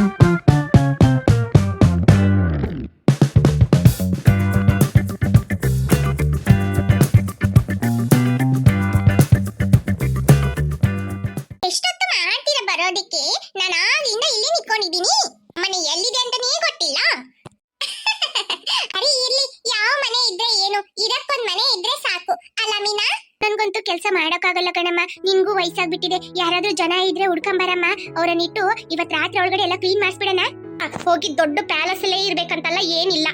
ಎಷ್ಟೊತ್ತು ಮಾಡ್ತೀರ ಬರೋದಿಕ್ಕೆ? ನಾನು ಆಗಿಂದ ಇಲ್ಲಿ ನಿಂತ್ಕೊಂಡಿದ್ದೀನಿ. ಮನೆ ಎಲ್ಲಿದೆ ಅಂತಾನೇ ಗೊತ್ತಿಲ್ಲ. ಅರೆ ಇರ್ಲಿ, ಯಾವ ಮನೆ ಇದ್ರೆ ಏನು, ಇದಕ್ಕೊಂದ್ ಮನೆ ಇದ್ರೆ ಸಾಕು ಅಲ್ಲ ಮೀನಾ? ನನ್ಗಂತೂ ಕೆಲಸ ಮಾಡಕ್ಕಾಗಲ್ಲ ಕಣಮ್ಮ. ನಿನ್ಗೂ ವಯಸ್ಸಾಗ್ಬಿಟ್ಟಿದೆ. ಯಾರಾದ್ರೂ ಜನ ಇದ್ರೆ ಹುಡ್ಕೊಂಬರಮ್ಮ. ಅವ್ರನ್ನಿಟ್ಟು ಇವತ್ ರಾತ್ರಿ ಒಳಗಡೆ ಎಲ್ಲ ಕ್ಲೀನ್ ಮಾಡಿಸ್ಬಿಡಣ. ಹೋಗಿ ದೊಡ್ಡ ಪ್ಯಾಲೇಸ್ ಅಲ್ಲೇ ಇರ್ಬೇಕಂತಲ್ಲ ಏನಿಲ್ಲ.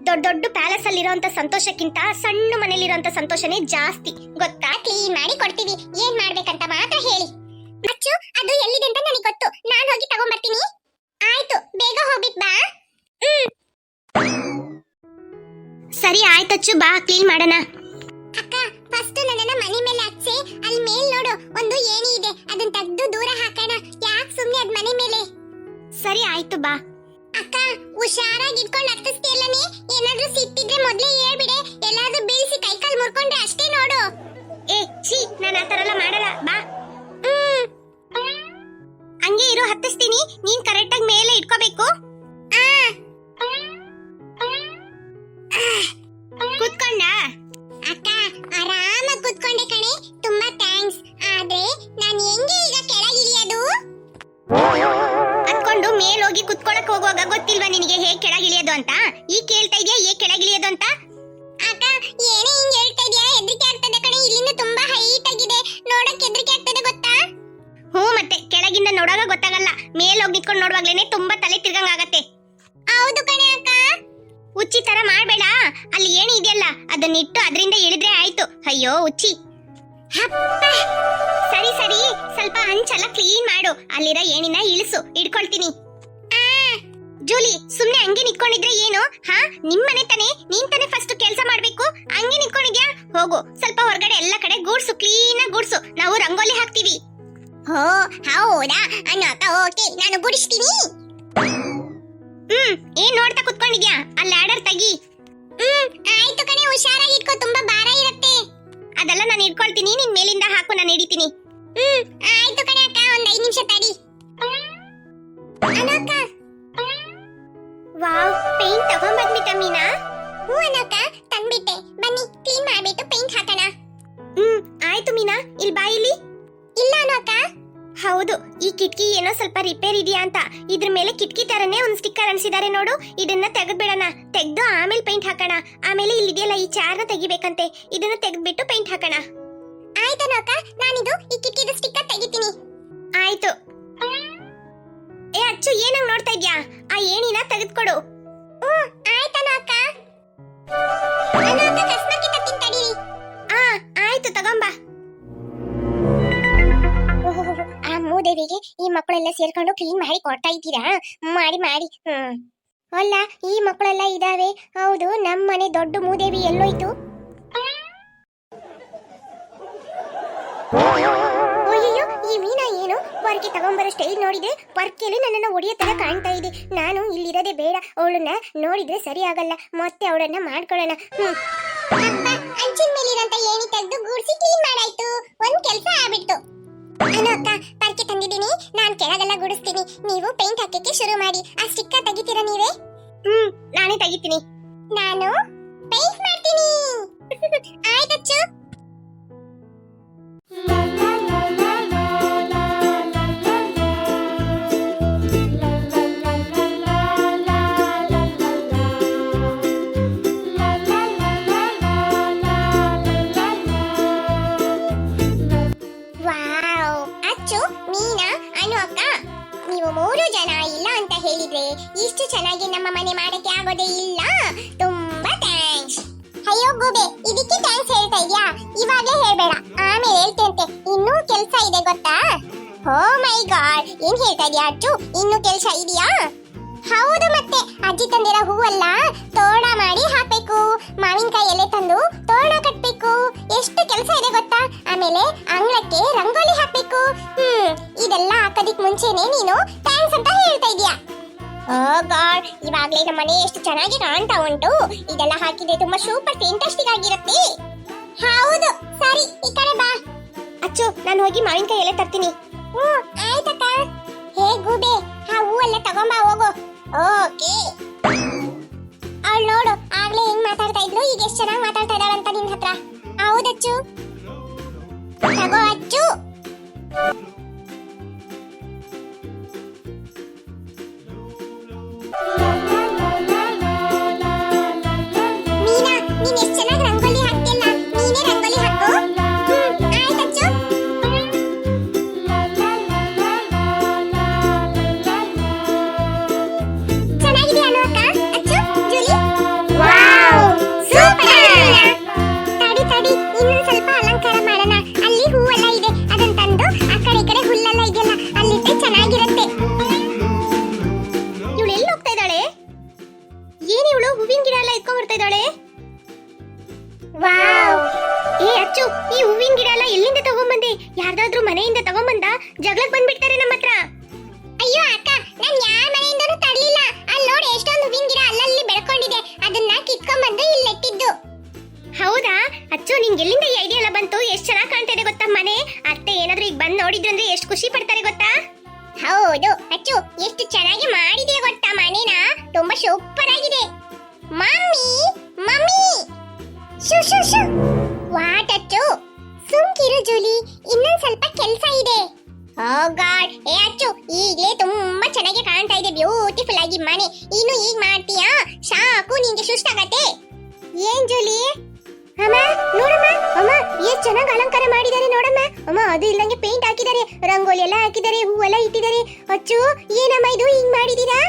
ದೊಡ್ಡ ದೊಡ್ಡ ಪ್ಯಾಲೇಸ್ ಅಲ್ಲಿರೋಂತ ಸಂತೋಷಕ್ಕಿಂತ ಸಣ್ಣ ಮನೇಲಿರೋಂತ ಸಂತೋಷನೇ ಜಾಸ್ತಿ ಗೊತ್ತಾ? ಕ್ಲೀನ್ ಮಾಡಿ ಕೊಡ್ತೀವಿ. ಏನ್ ಮಾಡ್ಬೇಕಂತ ಮಾತ್ರ ಹೇಳಿ. ಅಚ್ಚು, ಅದು ಎಲ್ಲಿದೆ ಅಂತ ನನಗೆ ಗೊತ್ತು. ನಾನು ಹೋಗಿ ತಗೊಂಡ್ಬರ್ತೀನಿ. ಆಯ್ತು, ಬೇಗ ಹೋಗ್ಬಿಟ್ ಬಾ. ಸರಿ ಆಯ್ತಚ್ಚು, ಬಾ ಕ್ಲೀನ್ ಮಾಡೋಣ. ಅಕ್ಕ, ಫಸ್ಟ್ ನನ್ನನ್ನ ಮನೆ ಮೇಲೆ ಹಚ್ಚಿ. ಅಲ್ಲಿ ಮೇಲ್ ನೋಡು, ಒಂದು ಏಣಿ ಇದೆ. ಅದನ್ನ ತೆಗೆದು ದೂರ ಹಾಕೋಣ. ಯಾಕೆ ಸುಮ್ಮನೆ ಅದ್ ಮನೆ ಮೇಲೆ? ಸರಿ ಆಯ್ತು, ಬಾ. ಅಕ್ಕ, ಹುಷಾರಾಗಿ ಇಟ್ಕೊಂಡು ಹತ್ತಿಸ್ತಿಲ್ಲನೇ. ಏನಾದ್ರೂ ಸಿಟ್ಟಿದ್ರೆ ಮೊದ್ಲೇ ಹೇಳ್ಬಿಡೆ. ಎಲ್ಲಾದ್ರೂ ಬೀಳ್ಸಿ ಕೈಕಾಲು ಮುರ್ಕೊಂಡ್ರೆ ಅಷ್ಟೇ ನೋಡು. ಏ ಛೀ, ನಾನು ಆ ತರ ಎಲ್ಲ ಮಾಡಲ್ಲ, ಬಾ. ಹಂಗೆ ಇರು, ಹತ್ತಿಸ್ತೀನಿ. ನೀನ್ ಕರೆಕ್ಟ್ ಆಗಿ ಮೇಲೆ ಇಟ್ಕೋಬೇಕು. ಕೂತ್ಕೊಂಡ? ಅಕ್ಕ, ಆರಾಮಾಗಿ ಕೂತ್ಕೊಂಡೆ ಕಣೆ. ತುಂಬಾ ಥ್ಯಾಂಕ್ಸ್. ಆದ್ರೆ ನಾನು ಹೆಂಗೆ ಈಗ ಕೆಳಗಿಳಿಯೋದು? ಹತ್ಕೊಂಡು ಮೇಲ್ ಹೋಗಿ ಕುತ್ಕೊಳಕ್ ಹೋಗುವಾಗ ಗೊತ್ತಿಲ್ವಾ ನಿನಗೆ ಹೇಗ್ ಕೆಳಗಿಳಿಯೋದು ಅಂತ? ಈಗ ಕೇಳ್ತಾ ಇದೆಯಾ ಹೇಗ್ ಕೆಳಗಿಳಿಯೋದು ಅಂತ? ಅಕ್ಕ, ಏನೇ ಹಿಂಗ್ ಹೇಳ್ತಾ ಇದೆಯಾ? ಹೆದರಿಕೆ ಆಗ್ತದೆ ಕಣೆ. ಇಲ್ಲಿಂದ ತುಂಬಾ ಹೈಟ್ ಆಗಿದೆ, ನೋಡಕ್ ಹೆದರಿಕೆ ಆಗ್ತದೆ ಗೊತ್ತಾ? ಮತ್ತೆ ಕೆಳಗಿಂದ ನೋಡಾಗ ಗೊತ್ತಾಗಲ್ಲ. ಮೇಲ್ ಹೋಗಿ ನಿಂತ್ಕೊಂಡು ನೋಡುವಾಗ್ಲೇನೆ ತುಂಬಾ ತಲೆ ತಿರ್ಗಂಗ್ ಆಗತ್ತೆ. ಹೌದು ಕಣೆ ಅಕ್ಕ. ಹುಚ್ಚಿ ತರ ಮಾಡ್ಬೇಡ. ಅಲ್ಲಿ ಏಣಿ ಇದೆಯಲ್ಲ, ಅದನ್ನಿಟ್ಟು ಅದರಿಂದ ಇಳಿದ್ರೆ ಆಯ್ತು. ಅಯ್ಯೋ ಹುಚ್ಚಿ. ಸರಿ ಸರಿ, ಸ್ವಲ್ಪ ಹಂಚೆಲ್ಲ ಕ್ಲೀನ್ ಮಾಡು. ಅಲ್ಲಿರೋ ಏಣಿನ ಇಳಿಸು, ಇಡ್ಕೊಳ್ತೀನಿ. ಜೂಲಿ, ಸುಮ್ನೆ ಹಂಗೆ ನಿಂತ್ಕೊಂಡಿದ್ರೆ ಏನು? ನಿಮ್ಮನೆ ತಾನೆ, ನೀನ್ ತಾನೆ ಫಸ್ಟ್ ಕೆಲಸ ಮಾಡ್ಬೇಕು. ಹಂಗೆ ನಿಂತ್ಕೊಂಡಿದ್ಯಾ? ಹೋಗು, ಸ್ವಲ್ಪ ಹೊರಗಡೆ ಎಲ್ಲ ಕಡೆ ಗೂಡ್ಸು, ಕ್ಲೀನ್ ಆಗಿ ಗೂಡ್ಸು. ನಾವು ರಂಗೋಲಿ ಹಾಕ್ತೀವಿ. ಓ ಹೌದಾ? ಅನ್ನೋಕ ಓಕೆ, ನಾನು ಗುಡಿಸ್ತೀನಿ. ಏನ್ ನೋಡ್ತಾ ಕುತ್ಕೊಂಡಿದ್ಯಾ? ಅಲ್ಲಿ ಲ್ಯಾಡರ್ ತೆಗಿ. ಆಯ್ತು ಕಣೆ, ಹುಷಾರಾಗಿ ಇಟ್ಕೋ, ತುಂಬಾ ಭಾರ ಇರುತ್ತೆ. ಅದೆಲ್ಲ ನಾನು ಇಟ್ಕೊಳ್ತೀನಿ, ನಿನ್ ಮೇಲಿಂದ ಹಾಕು, ನಾನು ಹಿಡಿತೀನಿ. ಆಯ್ತು ಕಣೆ ಅಕ್ಕ, ಒಂದ್ 5 ನಿಮಿಷ ತಡಿ. ಅನೋಕ, ವಾವ್, ಪೇಂಟ್ ತಗೊಂಡ್ಬಂದ್ಬಿಟ್ಟ ಮೀನಾ? ಅನೋಕ, ತಂದ್ಬಿಟ್ಟೆ. ಬನ್ನಿ ಕ್ಲೀನ್ ಮಾಡ್ಬಿಟ್ಟು ಪೇಂಟ್ ಹಾಕೋಣ. ಆಯ್ತು ಮೀನಾ, ಇಲ್ಲಿ ಬಾ. ಇಲ್ಲಿ ಇಲ್ಲ ಅನೋಕ. ಹೌದು, ಈ ಕಿಟಕಿ ಏನೋ ಸ್ವಲ್ಪ ರಿಪೇರ್ ಇದೆಯಾ ಅಂತ ಇದ್ರ ಮೇಲೆ ಕಿಟಕಿ ತರನೇ ಒಂದು ಸ್ಟಿಕ್ಕರ್ ಅನ್ಸಿದ್ದಾರೆ ನೋಡು. ಇದನ್ನ ತೆಗೆದ್ಬಿಡೋಣ. ತೆಗೆದು ಆಮೇಲೆ ಪೇಂಟ್ ಹಾಕೋಣ. ಆಮೇಲೆ ಇಲ್ಲಿದೆಯಲ್ಲ ಈ ಚಾರ್ನ ತೆಗಿಬೇಕಂತೆ, ಇದನ್ನ ತೆಗೆದ್ಬಿಟ್ಟು ಪೇಂಟ್ ಹಾಕೋಣ. ಆಯ್ತನೋಕ, ನಾನಿದು ಈ ಕಿಟಕಿದ ಸ್ಟಿಕ್ಕರ್ ತೆಗಿತೀನಿ. ಆಯ್ತು. ಏ ಅಚ್ಚು, ಏನಂಗ್ ನೋಡ್ತಾ ಇದ್ಯಾ? ಆ ಏಣಿನ ತೆಗೆದ್ಕೊಡು. ಆಯ್ತನೋಕ. ಅನೋಕ, ಕಸ್ಮರ್ಕಿ ತತ್ತೀನಿ ತಡೀರಿ. ಆಯ್ತು, ತಗೊಂಬಾ. ಆ ಮೂದೇವಿಗೆ ಈ ಮಕ್ಕಳೆಲ್ಲ ಸೇರ್ಕೊಂಡು ಕ್ಲೀನ್ ಮಾಡಿ ಕೊಡ್ತಾ ಇದ್ದೀರಾ? ಮಾಡಿ ಮಾಡಿ. ಅಲ್ಲ, ಈ ಮಕ್ಕಳೆಲ್ಲ ಇದಾವೆ. ಹೌದು, ನಮ್ಮ ಮನೆ ದೊಡ್ಡ ಮೂದೇವಿ ಎಲ್ಲೋಯ್ತು? ಅಯ್ಯೋ, ಈ ಮೀನಾ ಏನು ಪರ್ಕೆ ತಗೊಂಬರೋ ಸ್ಟೈಲ್ ನೋಡಿದ್ರೆ ಪರ್ಕೆಲಿ ನನ್ನನ್ನು ಹೊಡೆಯೋ ತರ ಕಾಣ್ತಾ ಇದೆ. ನಾನು ಇಲ್ಲಿರೋದೇ ಬೇಡ. ಅವಳನ್ನ ನೋಡಿದ್ರೆ ಸರಿ ಆಗಲ್ಲ. ಮತ್ತೆ ಅವಳನ್ನ ಮಾಡ್ಕೊಳ್ಳೋಣ. ಅಂಚಿನ ಮೇಲಿರಂತ ಏಣಿ ತೆಗೆದು ಗೂಡ್ಸಿ ಕ್ಲೀನ್ ಮಾಡಾಯ್ತು. ಒಂದ್ ಕೆಲಸ ಆಗ್ಬಿಟ್ಟು. ಅಕ್ಕ, ಪರ್ಕೆ ತಂದಿದ್ದೀನಿ, ನಾನ್ ಕೆಳಗೆಲ್ಲ ಗುಡಿಸ್ತೀನಿ. ನೀವು ಪೇಂಟ್ ಹಾಕಕ್ಕೆ ಶುರು ಮಾಡಿ. ಆ ಸ್ಟಿಕ್ಕರ್ ತೆಗಿತೀರಾ ನೀವೇ? ನಾನೇ ತೆಗಿತೀನಿ. ನಾನು ಪೇಂಟ್ ಮಾಡ್ತೀನಿ. ಆಯ್ತಚ್ಚು. ನೀವು 3 ಜನ ಇಲ್ಲ ಅಂತ ಹೇಳಿದ್ರೆ ಇಷ್ಟು ಚೆನ್ನಾಗಿ ನಮ್ಮ ಮನೆ ಮಾಡಕ್ಕೆ ಆಗೋದೇ ಇಲ್ಲ. ತುಂಬಾ ಥ್ಯಾಂಕ್ಸ್. ಅಯ್ಯೋ ಗೂಬೆ, ಇದಕ್ಕೆ ಥ್ಯಾಂಕ್ಸ್ ಹೇಳ್ತಾ ಇದ್ಯಾ? ಇವಾಗಲೇ ಹೇಳ್ಬೇಡ, ಆಮೇಲೆ ಹೇಳ್ತೇಂತೆ. ಇನ್ನೂ ಕೆಲಸ ಇದೆ ಗೊತ್ತಾ? ಓ ಮೈ ಗಾಡ್, ಏನ್ ಹೇಳ್ತಾ ಇದ್ಯಾ ಅಚ್ಚು? ಇನ್ನೂ ಕೆಲಸ ಇದೆಯಾ? ಹೌದು, ಮತ್ತೆ ಅಜ್ಜಿ ತಂದಿರೋ ಹೂವೆಲ್ಲ ತೋರಣ ಮಾಡಿ ಹಾಕ್ಬೇಕು. ಮಾವಿನಕಾಯಿ ಎಲೆ ತಂದು ತೋರಣ ಕಟ್ಬೇಕು. ಎಷ್ಟು ಕೆಲಸ ಇದೆ ಗೊತ್ತಾ? ಆಮೇಲೆ ಅಂಗಳಕ್ಕೆ ರಂಗೋಲಿ ಹಾಕ್ಬೇಕು. ಇದೆಲ್ಲ ಹಾಕೋದಿಕ್ ಮುಂಚೆನೆ ನೀನು ಥ್ಯಾಂಕ್ಸ್ ಅಂತ ಹೇಳ್ತಾ ಇದೀಯಾ? ಓ ಗಾಡ್, ಇವಾಗ್ಲೇ ನಮ್ಮ ಮನೆ ಎಷ್ಟು ಚೆನ್ನಾಗಿ ಕಾಣ್ತಾ ಉಂಟು. ಇದೆಲ್ಲ ಹಾಕಿದ್ರೆ ತುಂಬಾ ಸೂಪರ್ ಫ್ಯಾಂಟಾಸ್ಟಿಕ್ ಆಗಿರುತ್ತೆ. ಹೌದು, ಸರಿ ಈ ಕಡೆ ಬಾ. ಅಚ್ಚು, ನಾನು ಹೋಗಿ ಮಾವಿನಕಾಯಿ ಎಲೆ ತರ್ತೀನಿ. ಆಯ್ತಕ್ಕ. ಹೇ ಗೂಬೆ, ಆ ಹೂವೆಲ್ಲ ತಗೊಂಬ ಹೋಗು. ಓಕೆ. ಅವಳು ನೋಡು ಆಗ್ಲೇ ಹೆಂಗ್ ಮಾತಾಡ್ತಾ ಇದ್ಲು, ಈಗ ಎಷ್ಟು ಚೆನ್ನಾಗಿ ಮಾತಾಡ್ತಾ ಇದ್ದಾಳಂತ ನಿನ್ ಹತ್ರ. ಹೌದಚ್ಚು, ತಗೋ ಅಚ್ಚು. ಮೀನಾ, ನೀನ್ ಎಷ್ಟು ಚೆನ್ನಾಗಿ ರಂಗೋಲಿ ಹಾಕ್ತಿಲ್ಲ, ನೀನೇ ರಂಗೋಲಿ ಹಾಕು. ಆಯ್ತಚ್ಚು. ಚೆನ್ನಾಗಿದೆ ಅಲ್ವಾ ಅಕ್ಕ? ಅಚ್ಚು, ಜೂಲಿ. Wow, super. ತಡಿ ತಡಿ, ಇನ್ನೊಂದ್ ಸ್ವಲ್ಪ ಅಲಂಕಾರ ಮಾಡೋಣ. ಅಲ್ಲಿ ಹೂವೆಲ್ಲ ಇದೆ, ಅದನ್ನ ತಂದು ಆ ಕಡೆ ಈ ಕಡೆ ಹುಲ್ಲೆಲ್ಲ ಇದೆಯಲ್ಲ ಅಲ್ಲಿಟ್ಟೆ ಚೆನ್ನಾಗಿರುತ್ತೆ. ಇವಳು ಎಲ್ಲಿ ಹೋಗ್ತಾ ಇದ್ದಾಳೆ? ಏನ್ ಇವಳು ಹೂವಿನ ಗಿಡ ಎಲ್ಲ ಇಟ್ಕೊಂಡ್ ಬರ್ತಾ ಇದ್ದಾಳೆ? ವಾವ್. ಏ ಅಚ್ಚು, ಈ ಹೂವಿನ ಗಿಡ ಎಲ್ಲ ಎಲ್ಲಿಂದ ತಗೊಂಬಂದೆ? ಯಾರ್ದಾದ್ರೂ ಮನೆಯಿಂದ ತಗೊಂಬಂದ? ಜಗಳಕ್ಕೆ ಬಂದ್ಬಿಡ್ತಾರೆ ನಮ್ಮ ಹತ್ರ. ಅಯ್ಯೋ ಅಕ್ಕ, ನಾನ್ ಯಾರ ಮನೆಯಿಂದನೂ ತರಲಿಲ್ಲ. ಅಲ್ಲಿ ನೋಡಿ ಎಷ್ಟೊಂದು ಹೂವಿನ ಗಿಡ ಅಲ್ಲಲ್ಲಿ ಬೆಳ್ಕೊಂಡಿದೆ, ಅದನ್ನ ಕಿತ್ಕೊಂಡ್ ಬಂದು ಇಲ್ಲಿ ಇಟ್ಟಿದ್ದು. ಹೌದಾ ಅಚ್ಚು, ನಿಂಗೆ ಎಲ್ಲಿಂದ ಈ ಐಡಿಯಾ ಎಲ್ಲ ಬಂತು? ಎಷ್ಟು ಚೆನ್ನಾಗಿ ಕಾಣ್ತಾ ಇದೆ ಗೊತ್ತಾ ಮನೆ. ಅತ್ತೆ ಏನಾದ್ರೂ ಈಗ ಬಂದು ನೋಡಿದ್ರು ಅಂದ್ರೆ ಎಷ್ಟು ಖುಷಿ ಪಡ್ತಾರೆ ಗೊತ್ತಾ? ಹೌದು ಅಚ್ಚು, ಎಷ್ಟು ಚೆನ್ನಾಗಿ ಮಾಡಿದೆ ಗೊತ್ತಾ ಮನೇನ. ತುಂಬಾ ಸೂಪರ್ ಆಗಿದೆ. ಮಮ್ಮಿ ಮಮ್ಮಿ, ಶು ಶು ಶು. ವಾಟ್ ಅಚ್ಚು? ಸುಮ್ಕಿರು ಜೂಲಿ, ಇನ್ನೊಂದ್ ಸ್ವಲ್ಪ ಕೆಲಸ ಇದೆ. ಓ ಗಾಡ್. ಏ ಅಚ್ಚು, ಈಗಲೇ ತುಂಬಾ ಚೆನ್ನಾಗಿ ಕಾಣ್ತಾ ಇದೆ, ಬ್ಯೂಟಿಫುಲ್ ಆಗಿ ಮನೆ. ಇನ್ನು ಈಗ ಮಾಡ್ತೀಯಾ? ಸಾಕು, ನಿಂಗೆ ಸುಸ್ತಾಗತ್ತೆ. ಏನ್ ಜೂಲಿ? ಅಮ್ಮ ನೋಡಮ್ಮ, ಅಮ್ಮ ಎಷ್ಟು ಚೆನ್ನಾಗಿ ಅಲಂಕಾರ ಮಾಡಿದ್ದಾರೆ ನೋಡಮ್ಮ. ಅಮ್ಮ ಅದು ಇಲ್ಲಂಗೆ ಪೇಂಟ್ ಹಾಕಿದ್ದಾರೆ, ರಂಗೋಲಿ ಎಲ್ಲ ಹಾಕಿದ್ದಾರೆ, ಹೂವೆಲ್ಲ ಇಟ್ಟಿದ್ದಾರೆ. ಅಚ್ಚು, ಏನಮ್ಮ ಇದು ಹಿಂಗ್ ಮಾಡಿದೀರಾ?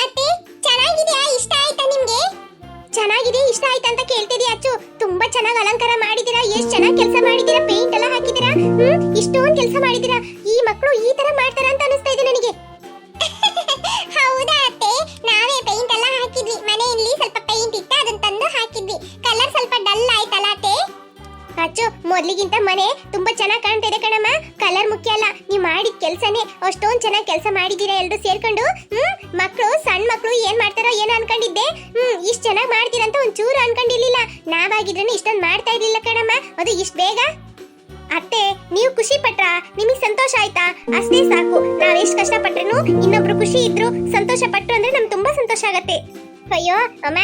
ಅತ್ತೆ ಚೆನ್ನಾಗಿದೆಯಾ? ಇಷ್ಟ ಆಯ್ತಾ ನಿಮ್ಗೆ? ಚೆನ್ನಾಗಿದೆ, ಇಷ್ಟ ಆಯ್ತಾ ಅಂತ ಕೇಳ್ತಿದ್ಯಾ ಅಚ್ಚು? ತುಂಬಾ ಚೆನ್ನಾಗಿ ಅಲಂಕಾರ ಮಾಡಿದೀರಾ, ಎಷ್ಟು ಚೆನ್ನಾಗಿ ಕೆಲಸ ಮಾಡಿದೀರಾ, ಪೇಂಟ್ ಎಲ್ಲ ಹಾಕಿದೀರಾ. ಇಷ್ಟೊಂದು ಕೆಲಸ ಮಾಡಿದೀರಾ. ಈ ಮಕ್ಕಳು ಈ ತರ ಮಾಡ್ತಾರ ಅಂತ ಅನಿಸ್ತಾ ಇದೆ ನನಗೆ. ಹೌದಾ ಅತ್ತೆ, ನಾವೇ ಪೇಂಟ್ ಎಲ್ಲ ಹಾಕಿದ್ವಿ. ಮನೆಯಲ್ಲಿ ಸ್ವಲ್ಪ ಪೇಂಟ್ ಇತ್ತು, ಅದನ್ನ ತಂದು ಹಾಕಿದ್ವಿ. ಕಲರ್ ಸ್ವಲ್ಪ ಡಲ್ ಆಯ್ತಲ್ಲ ಅತ್ತೆ? ಅಚ್ಚು, ಮೊದ್ಲಿಗಿಂತ ಮನೆ ತುಂಬಾ ಚೆನ್ನಾಗಿ ಕಾಣ್ತಾ ಇದೆ ಕಣಮ್ಮ. ಕಲರ್ ಮುಖ್ಯ ಅಲ್ಲ, ನೀವು ಮಾಡಿದ ಕೆಲಸನೇ ಅಷ್ಟೊಂದು ಚೆನ್ನಾಗಿ ಕೆಲಸ ಮಾಡಿದೀರಾ ಎಲ್ರು ಸೇರ್ಕೊಂಡು. ಮಕ್ಕಳು, ಸಣ್ಣ ಮಕ್ಕಳು ಏನ್ ಮಾಡ್ತಾರೋ ಏನೋ ಅನ್ಕೊಂಡಿದ್ದೆ. ಇಷ್ಟು ಚೆನ್ನಾಗಿ ಮಾಡ್ತೀರಂತ ಒಂಚೂರು ಅನ್ಕೊಂಡಿರ್ಲಿಲ್ಲ. ನಾವಾಗಿದ್ರೂ ಇಷ್ಟೊಂದು ಮಾಡ್ತಾ ಇರ್ಲಿಲ್ಲ ಕಣಮ್ಮ, ಅದು ಇಷ್ಟು ಬೇಗ. ಅತ್ತೆ, ನೀವು ಖುಷಿ ಪಟ್ರಾ? ನಿಮಗೆ ಸಂತೋಷ ಆಯ್ತಾ? ಅಷ್ಟೇ ಸಾಕು. ನಾವೆಷ್ಟು ಕಷ್ಟ ಪಟ್ರು ಇನ್ನೊಬ್ರು ಖುಷಿ ಇದ್ರು, ಸಂತೋಷ ಪಟ್ರು ಅಂದ್ರೆ ನಮ್ಗೆ ತುಂಬಾ ಸಂತೋಷ ಆಗತ್ತೆ. ಅಯ್ಯೋ ಅಮ್ಮ,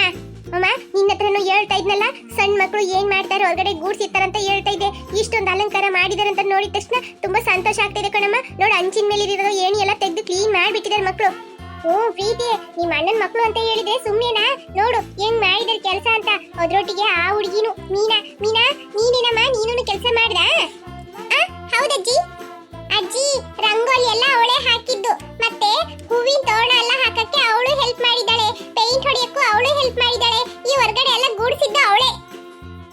ಅಮ್ಮ ನಿನ್ನ ಹತ್ರನು ಹೇಳ್ತಾ ಇದ್ನಲ್ಲ, ಸಣ್ಣ ಮಕ್ಕಳು ಏನ್ ಮಾಡ್ತಾರೆ ಹೊರಗಡೆ ಗೂಡ್ಸಿರ್ತಾರಂತ ಹೇಳ್ತಾ ಇದ್ದೆ. ಇಷ್ಟೊಂದು ಅಲಂಕಾರ ಮಾಡಿದಾರಂತ ನೋಡಿದ ತಕ್ಷಣ ತುಂಬಾ ಸಂತೋಷ ಆಗ್ತಿದೆ ಕಣಮ್ಮ. ನೋಡು, ಅಂಚಿನ ಮೇಲೆ ಇರೋ ಏಣಿ ಎಲ್ಲ ತೆಗೆದು ಕ್ಲೀನ್ ಮಾಡ್ಬಿಟ್ಟಿದ್ದಾರೆ ಮಕ್ಕಳು. ಓ ಪ್ರೀತಿ, ನಿಮ್ಮ ಅಣ್ಣನ ಮಕ್ಕಳು ಅಂತ ಹೇಳಿದ್ರೆ ಸುಮ್ನೆನಾ? ನೋಡು ಹೆಂಗ್ ಮಾಡಿದಾರೆ ಕೆಲಸ ಅಂತ. ಅದ್ರೊಟ್ಟಿಗೆ ಆ ಹುಡುಗಿನು ಮೀನಾ. ಮೀನಾ, ನೀನೇನಮ್ಮ, ನೀನು ಕೆಲಸ ಮಾಡ್ದ? ಹೌದಜ್ಜಿ. ಅಜ್ಜಿ, ರಂಗೋಲಿ ಎಲ್ಲ ಅವಳೇ ಹಾಕಿದ್ದು, ಮತ್ತೆ ಹೂವಿನ ತೋರಣ ಎಲ್ಲ ಹಾಕಕ್ಕೆ ಅವಳು ಹೆಲ್ಪ್ ಮಾಡಿದ್ದಾಳೆ, ಪೇಂಟ್ ಹೊಡೆಯಕ್ಕೂ ಅವಳು ಹೆಲ್ಪ್ ಮಾಡಿದ್ದಾಳೆ, ಈ ಹೊರಗಡೆ ಎಲ್ಲ ಗೂಡಿಸಿದ್ದ ಅವಳೇ.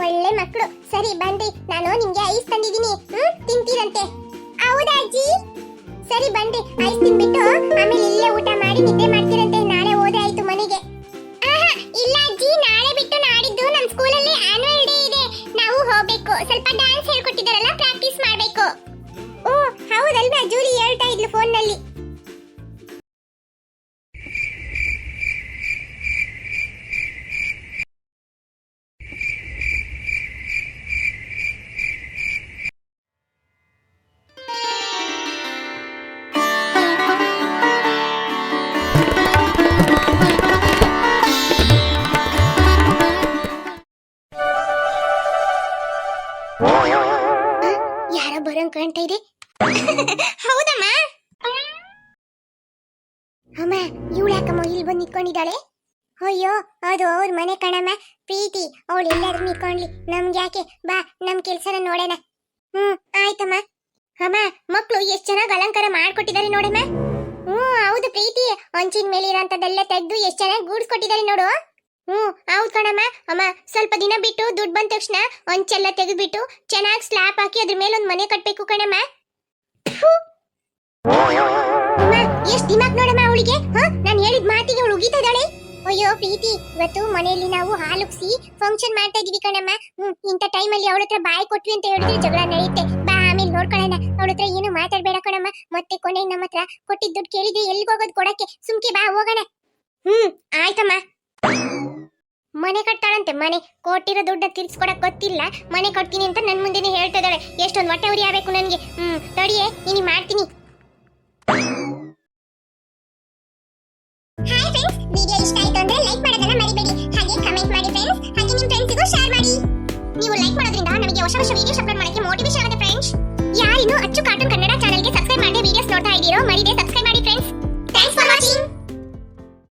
ಒಳ್ಳೆ ಮಕ್ಕಳು. ಸರಿ ಬನ್ರಿ, ನಾನು ನಿಮ್ಗೆ ಐಸ್ ತಂದಿದ್ದೀನಿ, ತಿಂತೀರಂತೆ. ಹೌದಾ ಅಜ್ಜಿ? ಸರಿ ಬನ್ರಿ, ಐಸ್ ತಿನ್ಬಿಟ್ಟು ಆಮೇಲೆ ಇಲ್ಲೇ ಊಟ ಮಾಡಿ ನಿದ್ದೆ ಮಾಡ್ತೀರಂತೆ. ನಾಳೆ ಹೋದ್ರೆ ಆಯ್ತು ಮನೆಗೆ. ಇಲ್ಲ ಅಜ್ಜಿ, ನಾಳೆ ಬಿಟ್ಟು ನಾಡಿದ್ದು ನಮ್ಮ ಸ್ಕೂಲಲ್ಲಿ ಆನ್ಯುವಲ್ ಡೇ ಇದೆ, ನಾವು ಹೋಗ್ಬೇಕು. ಸ್ವಲ್ಪ ಡ್ಯಾನ್ಸ್ ಹೇಳ್ಕೊಟ್ಟಿದ್ದಾರಲ್ಲ, ಪ್ರಾಕ್ಟೀಸ್ ಮಾಡ್ಬೇಕು. ಓ ಹೌದಲ್ವಾ, ಜೂಲಿ ಹೇಳ್ತಾ ಇದ್ಲು ಫೋನ್ ನಲ್ಲಿ. ಯಾರ ಬರಂಗ್ ಕಾಣ್ತಾ ಇದೆ? ಹೌದಮ್ಮ. ಅಮ್ಮ, ಇವಳು ಯಾಕಮ್ಮ ಇಲ್ಲಿ ಬಂದು ನಿಂತ್ಕೊಂಡಿದ್ದಾಳೆ? ಅಯ್ಯೋ, ಅದು ಅವ್ರ ಮನೆ ಕಣಮ್ಮ. ಪ್ರೀತಿ, ಅವಳು ಎಲ್ಲಾದ್ರೂ ನಿಂತ್ಕೊಂಡ್ಲಿ, ನಮ್ಗೆ ಯಾಕೆ? ಬಾ, ನಮ್ ಕೆಲ್ಸನ ನೋಡೋಣ. ಆಯ್ತಮ್ಮ. ಅಮ್ಮ, ಮಕ್ಕಳು ಎಷ್ಟು ಚೆನ್ನಾಗಿ ಅಲಂಕಾರ ಮಾಡ್ಕೊಟ್ಟಿದ್ದಾರೆ ನೋಡಮ್ಮ. ಹೌದು ಪ್ರೀತಿ, ಅಂಚಿನ ಮೇಲೆ ಇರೋಂಥದ್ದೆಲ್ಲ ತೆಗೆದು ಎಷ್ಟು ಚೆನ್ನಾಗಿ ಗೂಡ್ಸ್ಕೊಟ್ಟಿದ್ದಾರೆ ನೋಡು. ಹೌದು ಕಣಮ್ಮ. ಅಮ್ಮ, ಸ್ವಲ್ಪ ದಿನ ಬಿಟ್ಟು ದುಡ್ಡು ಬಂದ ತಕ್ಷಣ ಅಂಚೆಲ್ಲ ತೆಗೆದ್ಬಿಟ್ಟು ಚೆನ್ನಾಗಿ ಸ್ಲ್ಯಾಪ್ ಹಾಕಿ ಅದ್ರ ಮೇಲೆ ಒಂದು ಮನೆ ಕಟ್ಬೇಕು ಕಣಮ್ಮ. ಎಷ್ಟು ದಿಮಾಕ್ ನೋಡಮ್ಮ ಅವಳಿಗೆ. ನಾನು ಹೇಳಿದ ಮಾತಿಗೆ ಅವಳು ಉಗಿತಾ ಇದ್ದಾಳೆ. ಅಯ್ಯೋ ಪ್ರೀತಿ, ಇವತ್ತು ಮನೆಯಲ್ಲಿ ನಾವು ಹಾಲುಕ್ಸಿ ಫಂಕ್ಷನ್ ಮಾಡ್ತಾ ಇದೀವಿ ಕಣಮ್ಮ. ಇಂಥ ಟೈಮಲ್ಲಿ ಅವಳ ಹತ್ರ ಬಾಯಿ ಕೊಟ್ವಿ ಅಂತ ಹೇಳಿದ್ರೆ ಜಗಳ ನಡೆಯುತ್ತೆ. ಬಾ, ಆಮೇಲೆ ನೋಡ್ಕೊಳ್ಳೋಣ. ಅವಳ ಹತ್ರ ಏನು ಮಾತಾಡ್ಬೇಡ ಕಣಮ್ಮ. ಮತ್ತೆ ಕೊನೆಗೆ ನಮ್ಮ ಹತ್ರ ಕೊಟ್ಟಿದ್ದ ದುಡ್ಡು ಕೇಳಿದ್ರೆ ಎಲ್ಲಿಗೆ ಹೋಗೋದು ಕೊಡಕ್ಕೆ? ಸುಮ್ಕೆ ಬಾ, ಹೋಗೋಣ. ಆಯ್ತಮ್ಮ. ಮನೆ ಕಟ್ತಾಳಂತೆ. ಮನೆ ಕೊಟ್ಟಿರೋ ದುಡ್ಡ ತಿರ್ಸ್ಕೊಡಕ್ ಗೊತ್ತಿಲ್ಲ, ಮನೆ ಕಟ್ತೀನಿ ಅಂತ ನನ್ ಮುಂದೆನೆ ಹೇಳ್ತಾ ಇದ್ದಾಳೆ. ಎಷ್ಟೊಂದು ಹೊಟ್ಟೆ ಉರಿ ಆಗ್ಬೇಕು ನನ್ಗೆ. ತಡಿಯೇ, ನೀನು ಮಾಡ್ತೀನಿ. ಹಾಯ್ ಫ್ರೆಂಡ್ಸ್, ವಿಡಿಯೋ ಇಷ್ಟ ಆಯ್ತು ಅಂದ್ರೆ ಲೈಕ್ ಮಾಡೋದನ್ನ ಮರಿಬೇಡಿ. ಹಾಗೆ ಕಮೆಂಟ್ ಮಾಡಿ ಫ್ರೆಂಡ್ಸ್. ಹಾಗೆ ನಿಮ್ಮ ಫ್ರೆಂಡ್ಸ್ಗೂ ಶೇರ್ ಮಾಡಿ. ನೀವು ಲೈಕ್ ಮಾಡೋದ್ರಿಂದ ನಮಗೆ ಹೊಸ ವಿಡಿಯೋಸ್ ಅಪ್ಲೋಡ್ ಮಾಡಕ್ಕೆ ಮೋಟಿವೇಶನ್ ಆಗುತ್ತೆ ಫ್ರೆಂಡ್ಸ್. ಯಾರಿನ್ನು ಅಚ್ಚು ಕಾರ್ಟೂನ್ ಕನ್ನಡ